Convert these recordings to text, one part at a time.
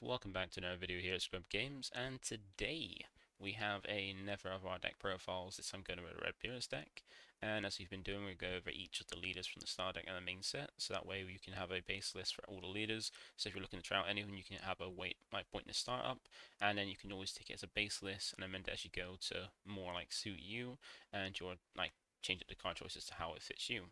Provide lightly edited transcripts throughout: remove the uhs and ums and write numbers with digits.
welcome back to another video here at ScrubGames, and today we have another of our deck profiles. This time going over the red Beerus deck, and as we've been doing, we go over each of the leaders from the star deck and the main set, so that way you can have a base list for all the leaders. So if you're looking to try out anyone, you can have a point in the start up, and then you can always take it as a base list and amend it as you go to more like suit you, and your change up the card choices to how it fits you.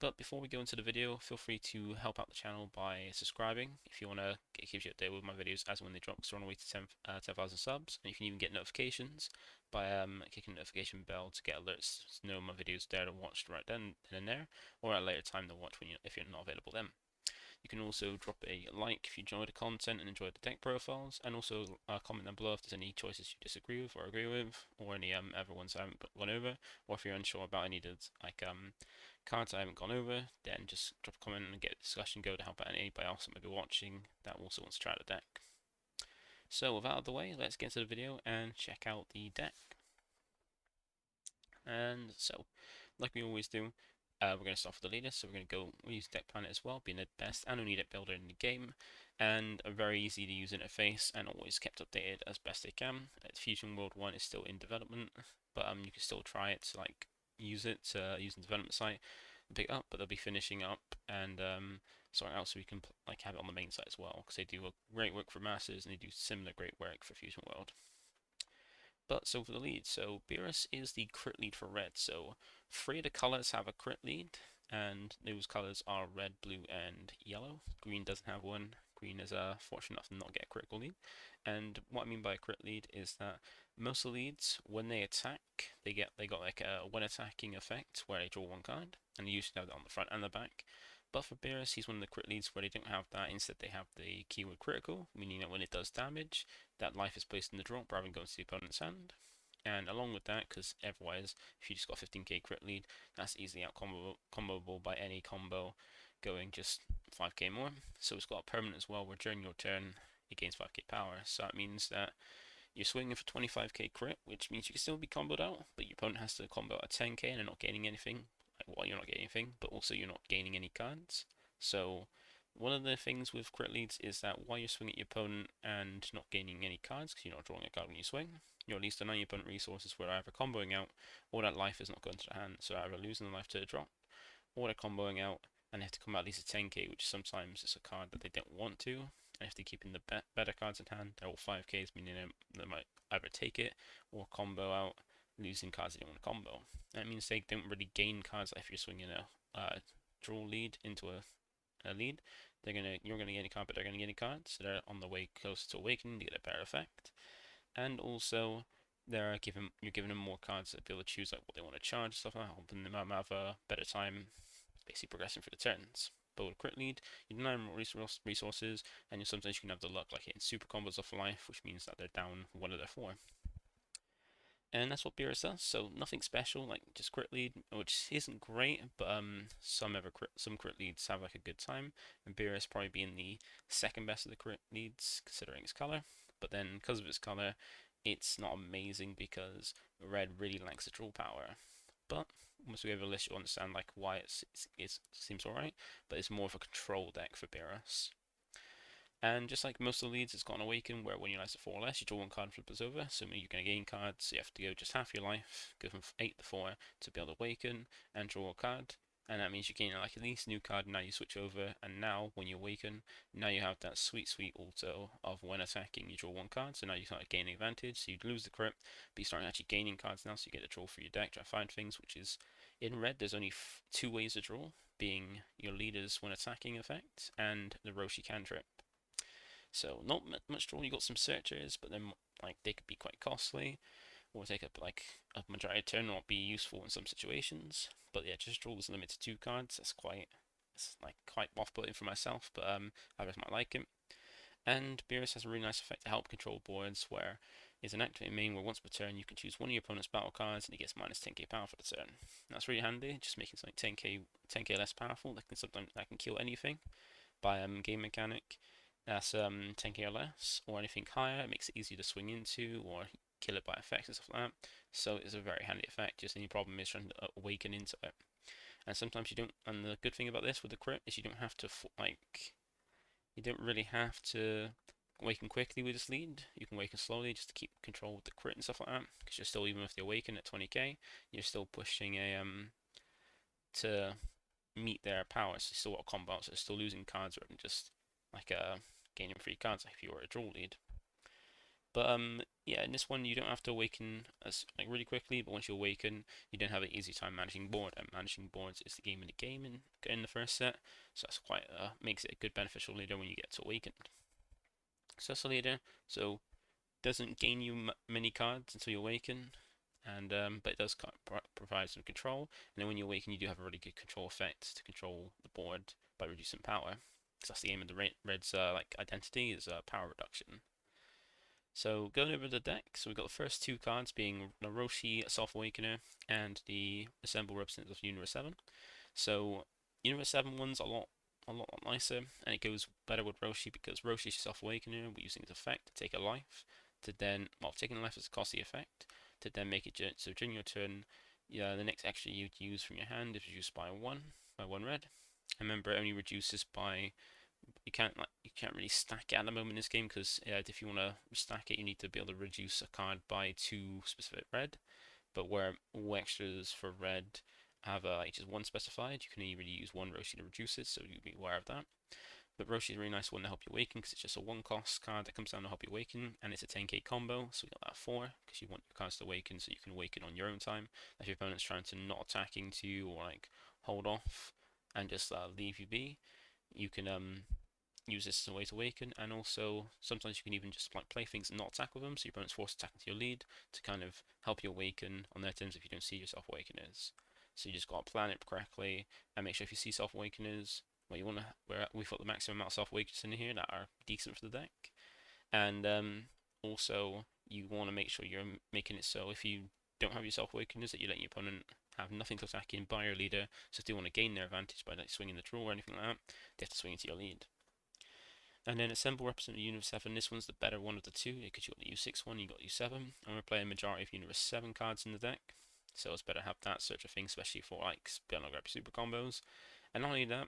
But before we go into the video, feel free to help out the channel by subscribing if you want to keep you updated with my videos as when they drop, because we're on the way to 10,000 subs. And you can even get notifications by clicking the notification bell to get alerts to know my videos there to watch right then and there, or at a later time to watch if you're not available then. You can also drop a like if you enjoy the content and enjoy the deck profiles, and also comment down below if there's any choices you disagree with or agree with, or any other ones I haven't gone over, or if you're unsure about any cards I haven't gone over, then just drop a comment and get a discussion go to help out anybody else that may be watching that also wants to try the deck. So with that out of the way, let's get into the video and check out the deck. And so, like we always do, we're going to start with the leader, so we're going to go use Deck Planet as well, being the best and only deck builder in the game, and a very easy to use interface, and always kept updated as best they can. Fusion World 1 is still in development, but you can still try it to use it to use the development site and pick it up, but they'll be finishing up and sorting out so we can have it on the main site as well, because they do a great work for Masters and they do similar great work for Fusion World. But so for the lead, so Beerus is the crit lead for red. So 3 of the colors have a crit lead, and those colors are red, blue, and yellow. Green doesn't have one. Green is fortunate enough to not get a critical lead. And what I mean by a crit lead is that most of the leads, when they attack, they got like a when attacking effect where they draw one card, and they usually have it on the front and the back. But for Beerus, he's one of the crit leads where they don't have that. Instead, they have the keyword critical, meaning that when it does damage, that life is placed in the drop rather than going to the opponent's hand. And along with that, because otherwise, if you just got 15k crit lead, that's easily out comboable by any combo going just 5k more. So it's got a permanent as well, where during your turn, it gains 5k power. So that means that you're swinging for 25k crit, which means you can still be comboed out, but your opponent has to combo at 10k and they're not gaining anything. Well, you're not getting anything, but also you're not gaining any cards. So one of the things with crit leads is that while you're swinging at your opponent and not gaining any cards, because you're not drawing a card when you swing, you're at least denying your opponent resources where either comboing out or that life is not going to the hand, so either losing the life to the drop, or they're comboing out and they have to come out at least a 10k, which sometimes is a card that they don't want to, and if they keep in the better cards in hand, they're all 5ks, meaning they might either take it or combo out, losing cards they don't want to combo. That means they don't really gain cards if you're swinging a draw lead into a lead. You're gonna get any card, but they're gonna get any cards, so they're on the way closer to awakening to get a better effect. And also, you're giving them more cards to be able to choose what they want to charge, stuff like that, helping them have a better time, basically progressing through the turns. But with a crit lead, you deny them resources, and sometimes you can have the luck hitting super combos off life, which means that they're down 1 of their 4. And that's what Beerus does. So nothing special, just crit lead, which isn't great, but some crit leads have a good time. And Beerus probably being the second best of the crit leads, considering its color. But then because of its color, it's not amazing because red really lacks the draw power. But once we go over the list, you'll understand why it seems alright. But it's more of a control deck for Beerus. And just like most of the leads, it's got an awaken where when you rise to 4 or less, you draw 1 card and flip us over. So you're going to gain cards, so you have to go just half your life, go from 8 to 4 to be able to awaken and draw a card. And that means you gain at least a new card, now you switch over, and now when you awaken, now you have that sweet auto of when attacking you draw 1 card, so now you start gaining advantage, so you lose the crit, but you start actually gaining cards now, so you get to draw for your deck, try to find things, which is, in red there's only 2 ways to draw, being your leader's when attacking effect, and the Roshi cantrip. So not much draw. You got some searchers, but then they could be quite costly, or take up a majority of turn, not be useful in some situations. But yeah, just draw is limited to 2 cards. That's quite off-putting for myself, but I just might like it. And Beerus has a really nice effect to help control boards, where it's an activated main where once per turn you can choose one of your opponent's battle cards and it gets minus 10k power for the turn. That's really handy, just making something 10k less powerful that can kill anything by game mechanic. That's 10k or less, or anything higher. It makes it easier to swing into or kill it by effects and stuff like that. So it's a very handy effect. Just any problem is trying to awaken into it. And sometimes you don't. And the good thing about this with the crit is you don't have to You don't really have to awaken quickly with this lead. You can awaken slowly just to keep control with the crit and stuff like that. Because you're still, even with the awaken at 20k, you're still pushing a to meet their power. So you still got a combo, so you're still losing cards rather than just like gaining free cards like if you were a draw lead. But yeah, in this one you don't have to awaken as like really quickly, but once you awaken, you don't have an easy time managing board. And managing boards is the game in the game in the first set, so that's quite makes it a good beneficial leader when you get to awakened. So that's a leader, so doesn't gain you many cards until you awaken, and but it does provide some control. And then when you awaken, you do have a really good control effect to control the board by reducing power. Because that's the aim of the red's like identity is power reduction. So going over the deck, so we've got the first two cards being the Roshi Self Awakener and the Assemble Representative of Universe 7. So Universe 7 one's a lot nicer, and it goes better with Roshi because Roshi's Self Awakener, we're using its effect to take a life, to then, well, taking a life as a costly effect, to then make it so during your turn, yeah, the next extra you'd use from your hand is reduced by one red. And remember, it only reduces by you can't really stack it at the moment in this game because if you want to stack it, you need to be able to reduce a card by 2 specific red. But where all extras for red have like just one specified, you can only really use one Roshi to reduce it, so you'll be aware of that. But Roshi is a really nice one to help you awaken because it's just a 1 cost card that comes down to help you awaken, and it's a 10k combo, so we got that 4 because you want your cards to awaken so you can awaken on your own time. If your opponent's trying to not attacking to you or like hold off and just leave you be, you can use this as a way to awaken, and also sometimes you can even just like play things and not attack with them, so your opponent's forced to attack into your lead to kind of help you awaken on their turns if you don't see your self awakeners. So you just got to plan it correctly and make sure if you see self awakeners, well, you want to we've got the maximum amount of self awakeners in here that are decent for the deck, and also you want to make sure you're making it so if you don't have your self awakeners that you let your opponent have nothing to attack in by your leader. So if they want to gain their advantage by like swinging the draw or anything like that, they have to swing into your lead. And then Assemble Representative Universe 7, this one's the better one of the two, because you got the U6 one, you got U7. I'm going to play a majority of Universe 7 cards in the deck, so it's better to have that searcher thing, especially for like Spell Grab Super combos. And not only that,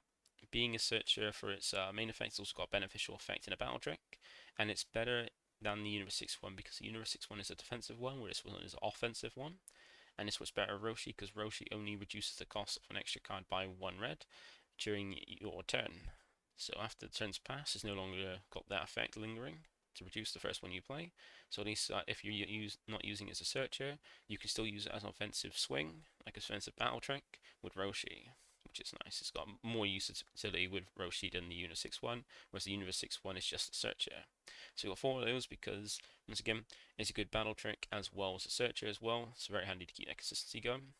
being a searcher for its main effect, it's also got a beneficial effect in a battle trick, and it's better than the Universe 6 one, because the Universe 6 one is a defensive one, where this one is an offensive one. And this was better Roshi, because Roshi only reduces the cost of an extra card by 1 red during your turn. So after the turns pass, it's no longer got that effect lingering to reduce the first one you play. So at least if you're not using it as a searcher, you can still use it as an offensive swing, like a offensive battle trick with Roshi, which is nice. It's got more utility with Roshi than the Universe 6 one, whereas the Universe 6 one is just a searcher. So we've got 4 of those because, once again, it's a good battle trick as well as a searcher as well. It's very handy to keep that consistency going.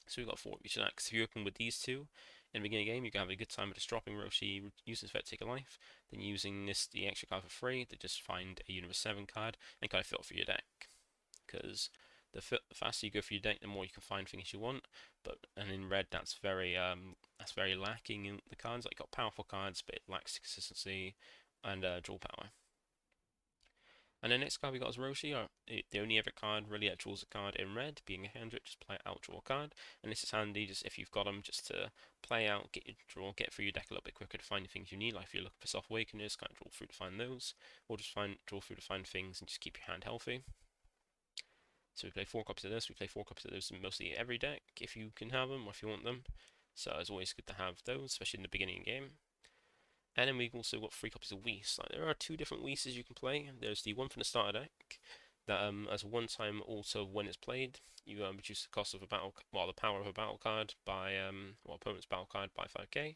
So we've got 4 of each of that, because if you open with these two in the beginning of the game, you can have a good time with just dropping Roshi, using effect to take a life, then using the extra card for free to just find a Universe 7 card and kind of fill it for your deck. Because the faster you go for your deck, the more you can find things you want. And in red, that's very lacking in the cards. Like, got powerful cards, but it lacks consistency and draw power. And the next card we got is Roshi, the only ever card really that draws a card in red, being a hand trick, just play out, draw a card. And this is handy just if you've got them, just to play out, get your draw, get through your deck a little bit quicker to find the things you need. Like if you're looking for Self Awakeners, kind of draw through to find those, or just draw through to find things and just keep your hand healthy. So we play 4 copies of this. We play 4 copies of those in mostly every deck if you can have them or if you want them. So it's always good to have those, especially in the beginning of the game. And then we've also got 3 copies of Whis. Like, there are 2 different Whis you can play. There's the one from the starter deck that as a one-time auto when it's played, you reduce the cost of the power of a battle card by opponent's battle card by 5k.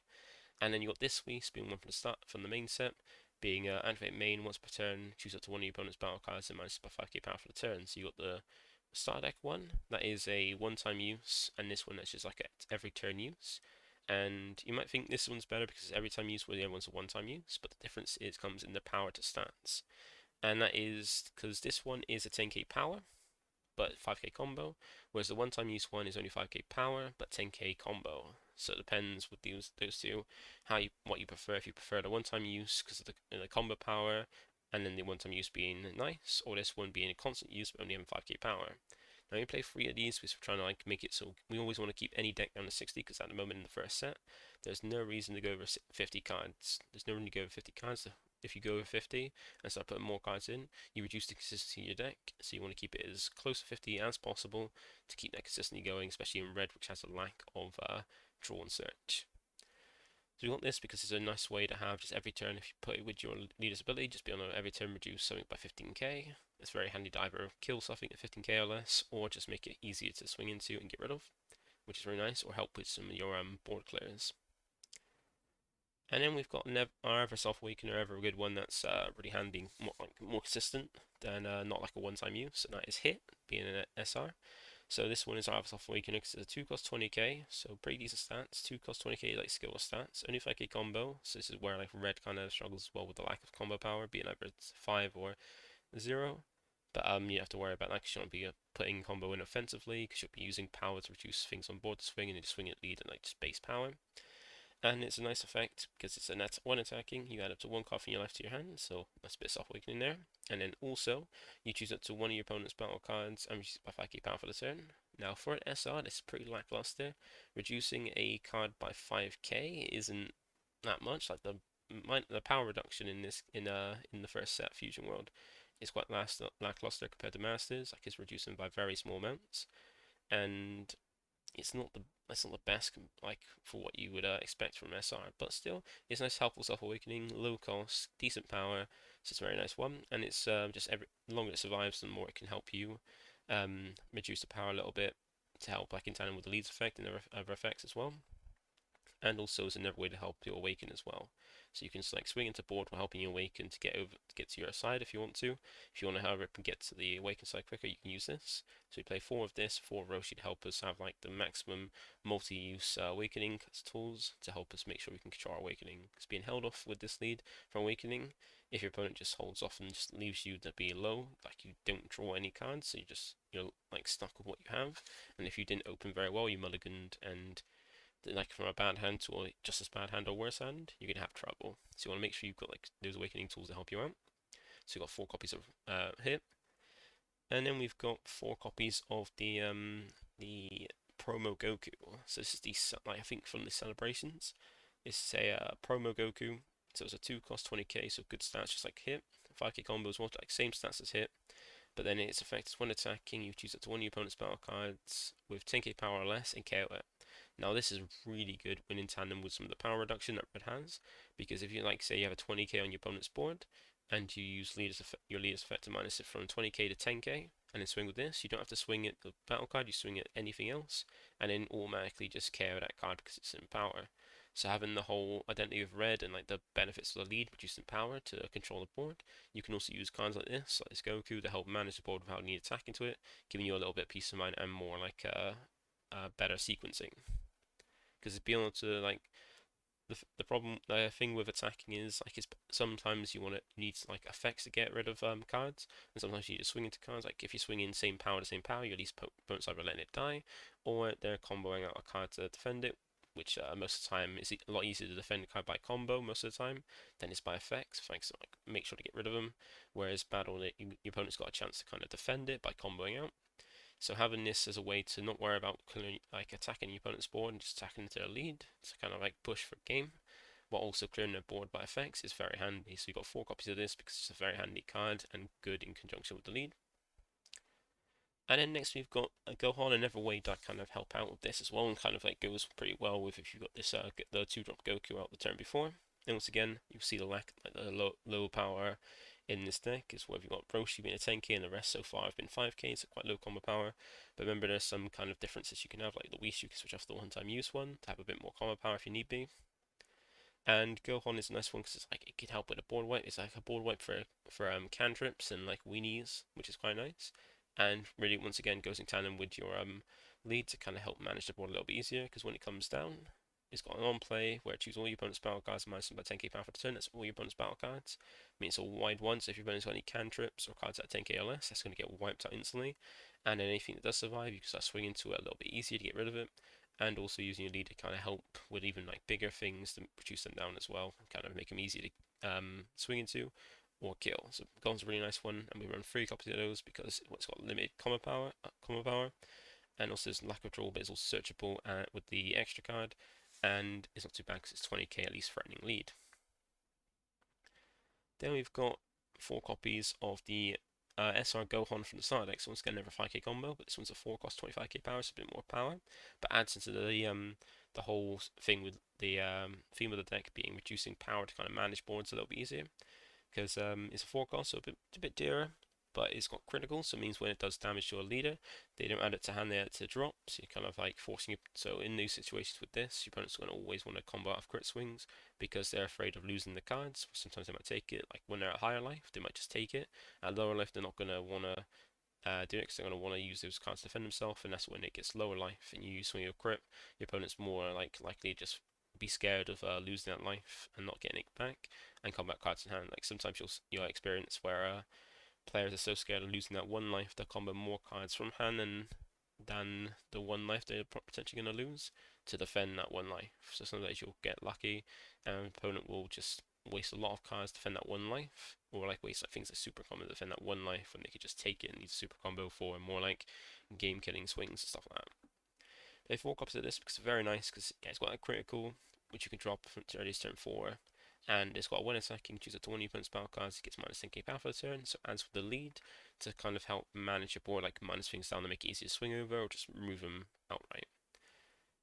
And then you got this Whis being one from the main set, being activate main once per turn, choose up to one of your opponent's battle cards and minus by 5k power for the turn. So you got the starter deck one that is a one-time use, and this one that's just like a every turn use. And you might think this one's better because every time use, where the other one's a one-time use, but the difference is comes in the power to stats. And that is because this one is a 10k power, but 5k combo, whereas the one-time use one is only 5k power, but 10k combo. So it depends with those two, what you prefer. If you prefer the one-time use because of the combo power, and then the one-time use being nice, or this one being a constant use but only having 5k power. Now we play 3 of these because we're trying to like make it so we always want to keep any deck down to 60 because at the moment in the first set, there's no reason to go over 50 cards. There's no reason to go over 50 cards. If you go over 50 and start putting more cards in, you reduce the consistency of your deck. So you want to keep it as close to 50 as possible to keep that consistency going, especially in red, which has a lack of draw and search. So we want this because it's a nice way to have just every turn, if you put it with your leader's ability, just be able to every turn reduce something by 15k. It's very handy to either kill something at 15k or less, or just make it easier to swing into and get rid of, which is very nice, or help with some of your board clears. And then we've got our Eversoft Awakener, ever a good one that's really handy, more consistent than not like a one-time use, and that is Hit, being an SR. So this one is our Eversoft Awakener because it's a 2 cost 20k, so pretty decent stats. 2 cost 20k like skill stats, only 5k combo, so this is where like red kind of struggles as well with the lack of combo power, being either it's 5 or 0. But you have to worry about that because you don't be putting combo in offensively, because you'll be using power to reduce things on board to swing, and you swing at lead and like just base power. And it's a nice effect because it's a net 1 attacking. You add up to 1 card from your left to your hand, so that's a bit soft awakening there. And then also, you choose up to 1 of your opponent's battle cards and reduce it by 5k power for the turn. Now, for an SR, this is pretty lackluster. Reducing a card by 5k isn't that much. Like the power reduction in the first set Fusion World is quite lackluster compared to Masters. Like it's reducing by very small amounts, and it's not the that's not the best like for what you would expect from SR, but still it's nice, helpful self-awakening, low cost, decent power. So it's a very nice one, and it's just the longer it survives, the more it can help you reduce the power a little bit to help like in tandem with the leads effect and other effects as well. And also is another way to help you awaken as well. So you can select swing into board while helping you awaken to get to your side if you want to. If you want to, however, get to the awaken side quicker, you can use this. So we play 4 of this, 4 of Roshi to help us have like the maximum multi-use awakening tools to help us make sure we can control our awakening. Because being held off with this lead from awakening, if your opponent just holds off and just leaves you to be low, like you don't draw any cards, so you're like stuck with what you have. And if you didn't open very well, you mulliganed and like from a bad hand to a just as bad hand or worse hand, you're gonna have trouble. So you want to make sure you've got like those awakening tools to help you out. So you've got 4 copies of Hit, and then we've got 4 copies of the promo Goku. So this is the like I think from the celebrations. It's a promo Goku. So it's a 2 cost 20k, so good stats just like Hit. 5k combos, well, like same stats as Hit. But then its effect is when attacking, you choose up to 1 of your opponent's battle cards with 10k power or less and KO it. Now this is really good when in tandem with some of the power reduction that red has, because if you like say you have a 20k on your opponent's board and you use your leader's effect to minus it from 20k to 10k and then swing with this, you don't have to swing at the battle card, you swing at anything else and then automatically just KO that card because it's in power. So having the whole identity of red and like the benefits of the lead reducing power to control the board, you can also use cards like this Goku to help manage the board without needing attack into it, giving you a little bit of peace of mind and more like better sequencing. Because being able to like the problem the thing with attacking is like it's sometimes you need like effects to get rid of cards, and sometimes you just swing into cards. Like if you swing in same power to same power, you at least opponent's either letting it die, or they're comboing out a card to defend it, which most of the time is a lot easier to defend a card by combo most of the time than it's by effects. Effects to like make sure to get rid of them, whereas battle your opponent's got a chance to kind of defend it by comboing out. So having this as a way to not worry about like attacking your opponent's board and just attacking into their lead, to kind of like push for game, while also clearing their board by effects is very handy. So you've got 4 copies of this because it's a very handy card and good in conjunction with the lead. And then next we've got a Gohan, another way to kind of help out with this as well, and kind of like goes pretty well with if you've got this the 2-drop Goku out the turn before. And once again, you'll see the lack, like the low power in this deck is where you've got Roshi being a 10k and the rest so far have been 5k, so quite low combo power. But remember there's some kind of differences you can have, like the Whis you can switch off the one-time use one to have a bit more combo power if you need be. And Gohan is a nice one because it's like it can help with a board wipe. It's like a board wipe for cantrips and like weenies, which is quite nice. And really, once again, goes in tandem with your lead to kind of help manage the board a little bit easier. Because when it comes down, it's got an on play where choose all your opponent's battle cards minus them by 10k power for the turn. That's all your opponent's battle cards. I mean, it's a wide one, so if your opponent's got any cantrips or cards at 10k or less, that's going to get wiped out instantly. And then anything that does survive, you can start swinging to it a little bit easier to get rid of it. And also using your lead to kind of help with even like bigger things to reduce them down as well, kind of make them easier to swing into, or kill. So Golem's a really nice one, and we run 3 copies of those because it's got limited combo power, and also there's lack of draw, but it's also searchable with the extra card, and it's not too bad because it's 20k at least threatening lead. Then we've got 4 copies of the SR Gohan from the starter deck. So once again, another 5k combo, but this one's a 4 cost 25k power, so a bit more power, but adds into the whole thing with the theme of the deck being reducing power to kind of manage boards a little bit easier, because it's a 4 cost, so a bit dearer, but it's got critical, so it means when it does damage to a leader, they don't add it to hand, they add it to drop, so you're kind of like forcing it. So in these situations with this, your opponent's going to always want to combo out of crit swings because they're afraid of losing the cards. Sometimes they might take it, like when they're at higher life, they might just take it. At lower life, they're not going to want to do it because they're going to want to use those cards to defend themselves, and that's when it gets lower life and you swing your crit, your opponent's more likely to just be scared of losing that life and not getting it back, and combat cards in hand. Like sometimes you'll experience where players are so scared of losing that 1 life, they'll combo more cards from hand than the 1 life they're potentially going to lose to defend that 1 life. So sometimes you'll get lucky and an opponent will just waste a lot of cards to defend that 1 life, or like waste like things like super combo to defend that 1 life when they could just take it and use super combo for more like game killing swings and stuff like that. They have 4 copies of this because it's very nice because yeah, it's got a critical which you can drop from early turn 4, and it's got a 1 attack. You can choose a 20 opponent's battle cards. It gets minus 10k power for the turn, so adds for the lead to kind of help manage your board, like minus things down to make it easier to swing over or just remove them outright.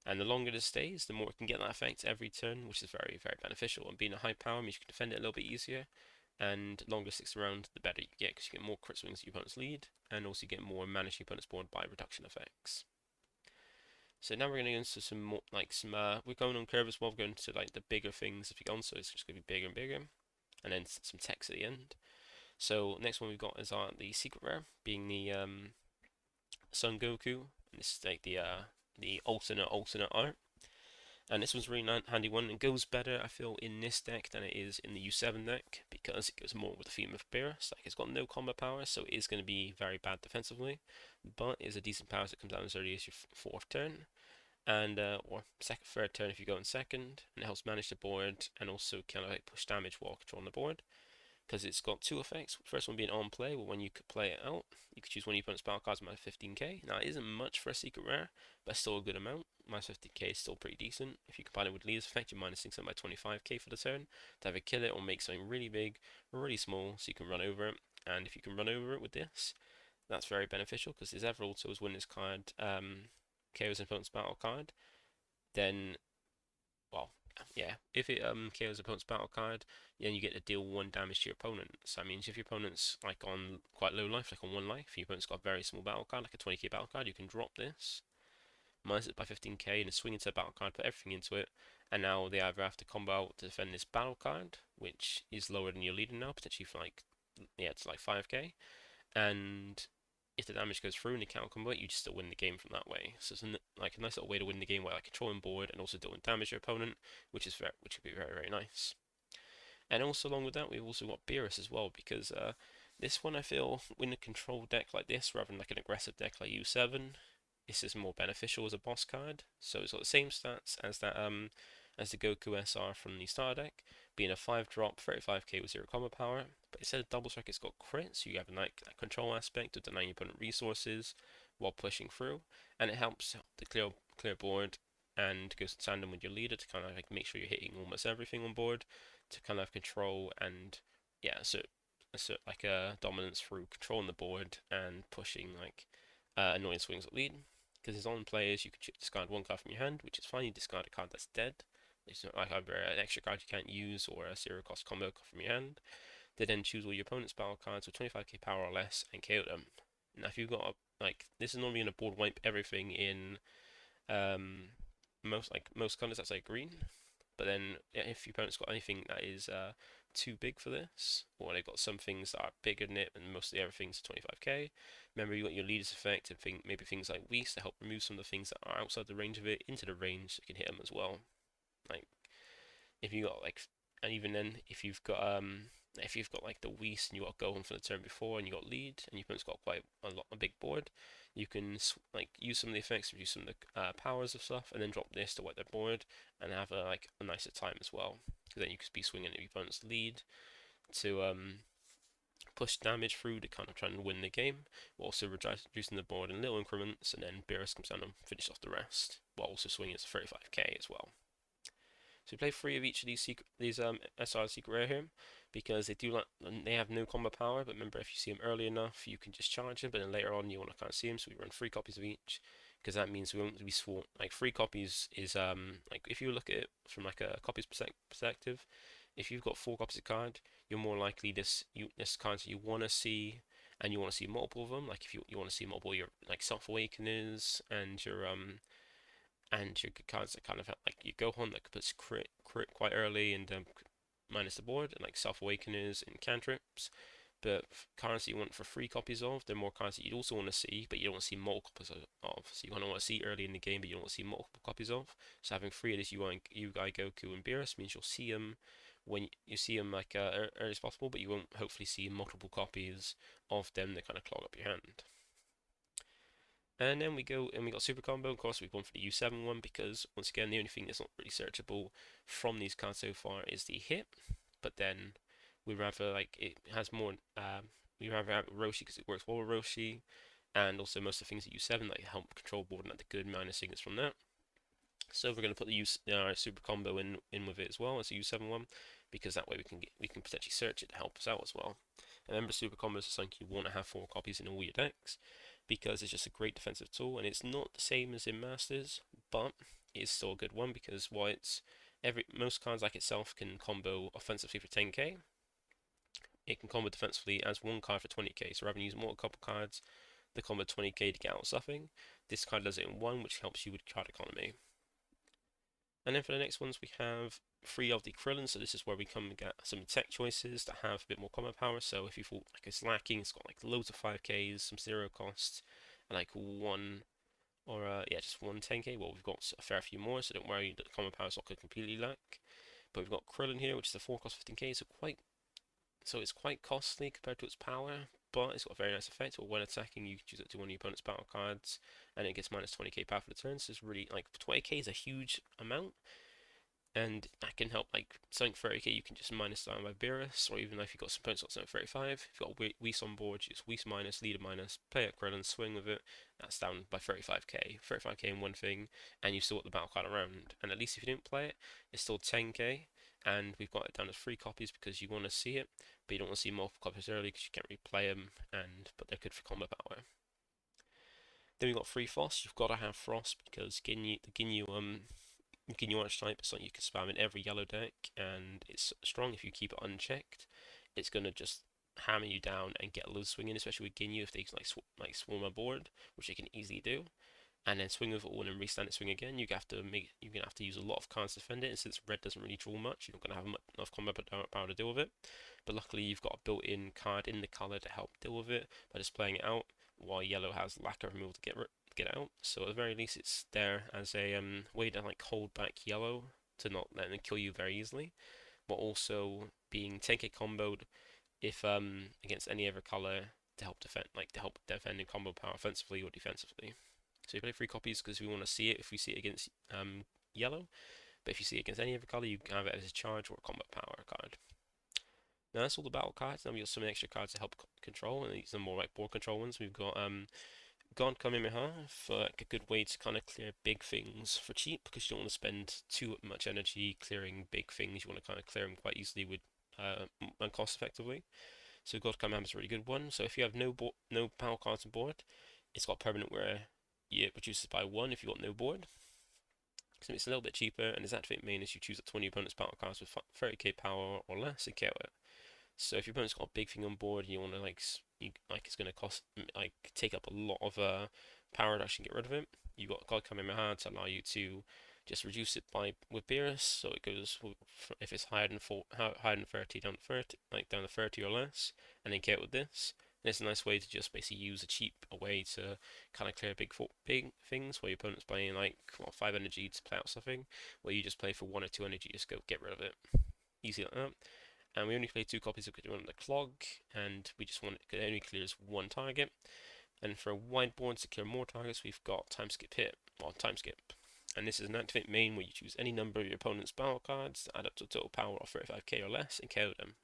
And the longer this stays, the more it can get that effect every turn, which is very, very beneficial. And being a high power means you can defend it a little bit easier, and longer sticks around, the better you get because you get more crit swings your opponent's lead, and also you get more managing your opponent's board by reduction effects. So now we're going to go into some more, we're going on curve as well, we're going to like the bigger things if you go on, so it's just going to be bigger and bigger, and then some text at the end. So next one we've got is the secret rare, being the Son Goku, and this is like the alternate art. And this one's a really handy one. It goes better, I feel, in this deck than it is in the U7 deck because it goes more with the theme of Beerus. Like, it's got no combat power, so it is going to be very bad defensively, but it's a decent power that comes down as early as your 4th turn, and or third turn if you go in second, and it helps manage the board and also kind of like push damage while controlling the board. Because it's got 2 effects. First one being on play, well, when you could play it out, you could choose one of your opponent's battle cards minus 15k. Now, it isn't much for a secret rare, but still a good amount. Minus 15k is still pretty decent. If you combine it with Leader's effect, you're minusing something by 25k for the turn to either kill it or make something really big or really small so you can run over it. And if you can run over it with this, that's very beneficial because there's ever also when this card KOs an opponent's battle card, then, well, yeah, if it KOs opponent's battle card, then you get to deal 1 damage to your opponent. So that means if your opponent's like on quite low life, like on 1 life, your opponent's got a very small battle card, like a 20k battle card, you can drop this, minus it by 15k, and swing into a battle card, put everything into it, and now they either have to combo out to defend this battle card, which is lower than your leader now, potentially for like, yeah, it's like 5k, and if the damage goes through and they can't combo it, you just still win the game from that way. So it's like a nice little way to win the game, where like controlling board and also dealing damage to your opponent, which would be very, very nice. And also along with that, we've also got Beerus as well, because this one I feel in a control deck like this, rather than like an aggressive deck like U7, this is more beneficial as a boss card. So it's got the same stats as that as the Goku SR from the Star deck, being a 5-drop, 35k with 0 combo power. But instead of double strike, it's got crit, so you have like a control aspect of denying your opponent resources while pushing through, and it helps to clear board and goes in tandem with your leader to kind of like make sure you're hitting almost everything on board to kind of control and yeah, assert like a dominance through controlling the board and pushing like annoying swings at lead. Because his on players, you can discard 1 card from your hand, which is fine. You discard a card that's dead. It's not like either an extra card you can't use or a 0 cost combo card from your hand. They then choose all your opponent's battle cards with 25k power or less and KO them. Now, if you've got this is normally going to board wipe everything in most colors that's like green. But then if your opponent's got anything that is too big for this, or they've got some things that are bigger than it, and mostly everything's 25k. Remember, you got your leader's effect and maybe things like Whis to help remove some of the things that are outside the range of it into the range, so you can hit them as well. Like if you got like, and even then, if you've got like the Whis and you got going for the turn before and you got lead and your opponent's got quite a big board, you can like use some of the effects, reduce some of the powers of stuff, and then drop this to wipe their board and have a nicer time as well. Because then you could be swinging at your opponent's lead to push damage through to kind of try and win the game, while also reducing the board in little increments, and then Beerus comes down and finishes off the rest, while also swinging as 35k as well. So we play 3 of each of these SR secret rare here, because they have no combo power. But remember, if you see them early enough, you can just charge them. But then later on, you want to kind of see them. So we run 3 copies of each, because that means we won't be sworn. Like 3 copies is like if you look at it from like a copies perspective, if you've got 4 copies of card, you're more likely this cards that you want to see, and you want to see multiple of them. Like if you want to see multiple your like Self Awakeners and your cards that kind of have, like you go on that puts crit quite early and minus the board, and like Self Awakeners and cantrips. But cards that you want for 3 copies of, they're more cards that you'd also want to see, but you don't want to see multiple copies of. So you kind of want to see early in the game, but you don't want to see multiple copies of. So having 3 of this UI Goku and Beerus means you'll see them when you see them like early as possible, but you won't hopefully see multiple copies of them that kind of clog up your hand. And then we got Super Combo. Of course, we've gone for the U7 one because, once again, the only thing that's not really searchable from these cards so far is the hit. But then we rather like it has more. We rather have Roshi because it works well with Roshi, and also most of the things at U7 like help control board and like the good minus signets from that. So we're going to put the Super Combo in with it as well as a U7 one, because that way we can potentially search it to help us out as well. And remember, Super Combos is something you want to have 4 copies in all your decks, because it's just a great defensive tool, and it's not the same as in Masters, but it's still a good one because while it's most cards like itself can combo offensively for 10k, it can combo defensively as 1 card for 20k. So rather than using more couple cards, the combo 20k to get out of something, this card does it in 1, which helps you with card economy. And then for the next ones, we have 3 of the Krillin. So this is where we come and get some tech choices that have a bit more combo power. So if you thought like it's lacking, it's got like loads of 5Ks, some 0 costs, and like one or yeah, just one 10K. Well, we've got a fair few more, so don't worry that the combo power is not going to completely lack. But we've got Krillin here, which is a 4 cost 15K, so it's quite costly compared to its power, but it's got a very nice effect. Or when attacking, you can choose it to one of your opponent's battle cards, and it gets minus 20k power for the turn. So it's really like 20k is a huge amount, and that can help. Like something 30k, you can just minus down by Beerus, or even if you've got some opponents got something 35, if you've got Whis on board, you just Whis minus, leader minus, play a Krillin, swing with it. That's down by 35k. 35k in one thing, and you've still got the battle card around. And at least if you didn't play it, it's still 10k. And we've got it down as 3 copies because you want to see it, but you don't want to see multiple copies early because you can't replay them, but they're good for combo power. Then we've got 3 Frost. You've got to have Frost because the Ginyu Archetype is something you can spam in every yellow deck, and it's strong if you keep it unchecked. It's gonna just hammer you down and get loads of swing in, especially with Ginyu if they like swarm a board, which they can easily do. And then swing with it all and restand it, swing again. You're gonna have to use a lot of cards to defend it, and since red doesn't really draw much, you're not gonna have enough combat power to deal with it. But luckily, you've got a built-in card in the color to help deal with it by just playing it out, while yellow has lacquer removal to get out. So at the very least, it's there as a way to like hold back yellow to not let them kill you very easily, but also being 10k comboed if against any other color to help defend in combo power offensively or defensively. So you play 3 copies because we want to see it if we see it against yellow, but if you see it against any other color, you can have it as a charge or a combat power card. Now that's all the battle cards. Now we've got some extra cards to help control, and these are more like board control ones. We've got God Kamehameha for like a good way to kind of clear big things for cheap, because you don't want to spend too much energy clearing big things. You want to kind of clear them quite easily with and cost effectively. So God Kamehameha is a really good one. So if you have no power cards on board, it's got permanent where it reduces by 1 if you've got no board. So it's a little bit cheaper, and its activate main is you choose a 20 opponent's battle cards with 30k power or less and kill it. So if your opponent's got a big thing on board and you want to it's going to cost like take up a lot of power to actually get rid of it, you got God Kamehameha to allow you to just reduce it by with Beerus, so it goes if it's higher than 30 down to 30, like down to 30 or less, and then get with this. And it's a nice way to just basically use a cheap way to kind of clear big things where your opponent's playing like 5 energy to play out something, where you just play for 1 or 2 energy, just go get rid of it, easy like that. And we only play 2 copies of the Clog, and we just want it only clears 1 target. And for wide boards to clear more targets, we've got Time Skip Hit, or Time Skip. And this is an activate main where you choose any number of your opponent's battle cards to add up to a total power of 35k or less and KO them.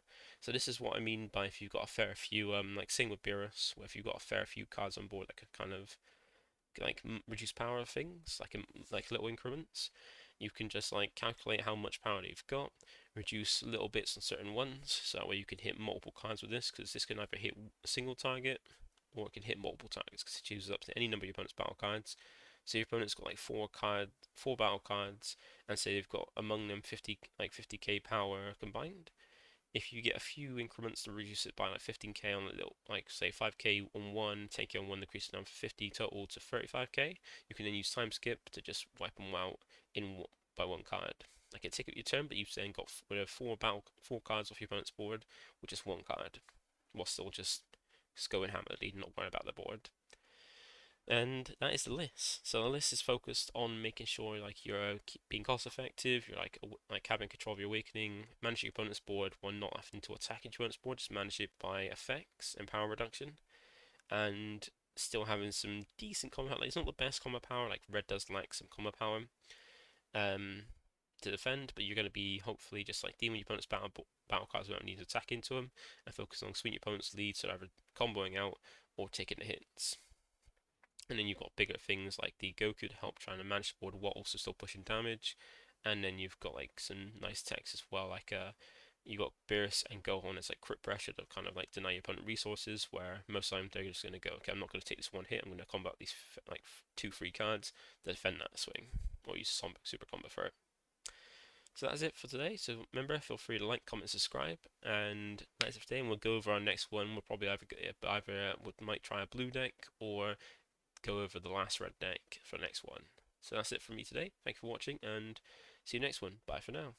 So this is what I mean by if you've got a fair few, like same with Beerus, where if you've got a fair few cards on board that could kind of like reduce power of things, like in like little increments, you can just like calculate how much power you've got, reduce little bits on certain ones, so that way you can hit multiple cards with this, because this can either hit a single target or it can hit multiple targets, because it chooses up to any number of your opponent's battle cards. So your opponent's got like four battle cards, and say they've got among them 50k power combined. If you get a few increments to reduce it by like 15k on a little, like say 5k on one, 10k on one, decrease it down from 50 total to 35k, you can then use time skip to just wipe them out by one card. Like it take up your turn, but you've then got four cards off your opponent's board with just one card, while still just going hammered, not worry about the board. And that is the list. So the list is focused on making sure like you're being cost effective, you're like having control of your awakening, managing your opponent's board while not having to attack your opponent's board, just manage it by effects and power reduction, and still having some decent combat. Like it's not the best combat power, like red does lack some combat power um, to defend, but you're going to be hopefully just like dealing with your opponent's battle cards without needing to attack into them, and focus on swinging your opponent's lead, so either comboing out or taking the hits. And then you've got bigger things like the Goku to help trying to manage the board while also still pushing damage. And then you've got like some nice techs as well, like you got Beerus and Gohan as like crit pressure to kind of like deny your opponent resources, where most of the time they're just going to go, okay, I'm not going to take this one hit, I'm going to combat these like 2 free cards to defend that swing, or use super combo for it. So that's it for today. So remember, feel free to like, comment, subscribe, and that's it for today. And we'll go over our next one. We'll probably we might try a blue deck or go over the last red deck for the next one. So that's it from me today. Thank you for watching, and see you next one. Bye for now.